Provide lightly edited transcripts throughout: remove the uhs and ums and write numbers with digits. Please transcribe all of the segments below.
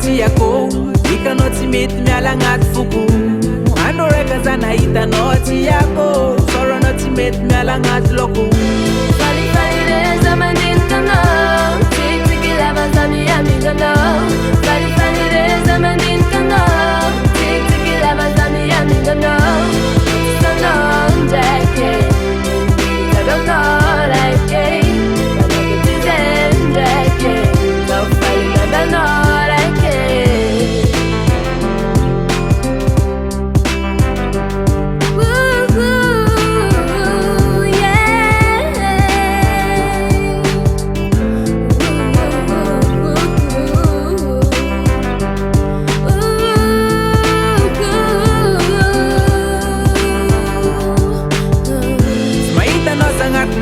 tiako hitanao tsy mety miala agnaty foko andro raika za nahitanao tiako soranao tsy mety miala agnaty loko Falifareza mandinkanao Tiky lava za miamiganao Falifareza mandinkanao Tiky lava za miamiganao Sanao njake Taganao like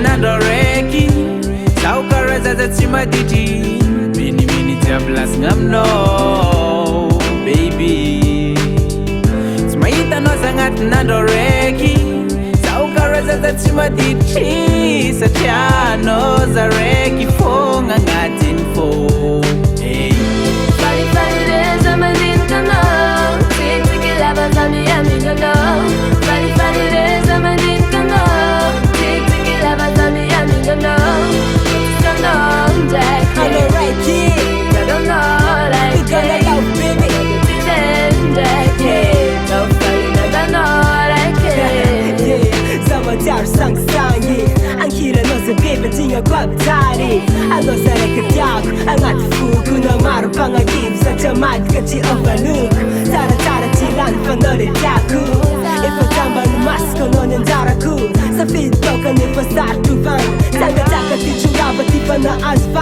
Nandoreki saukareza tsimaditi mini tablas ngamno baby smaita no sangat nandoreki saukareza tsimaditi satiano zareki fonga ngatin fo hey Falifareza mandinkanao Tiky lava za miamiganao Falifareza mandinkanao Tiky lava za miamiganao Sanao njake Alright, Taganao like we gonna love, baby. Summertime sang-sangi Ang hira no sa baby tinga kwabtari Ano sa rekatiak Ang atifuku na maro pangagib Sa chamad kachi overlook Tara-tara tilan panolitaku Ipagtamba numas ko no nandaraku Sa feed ko ka nipasar tubang Tanga-taka tichuraba tipa na asfalt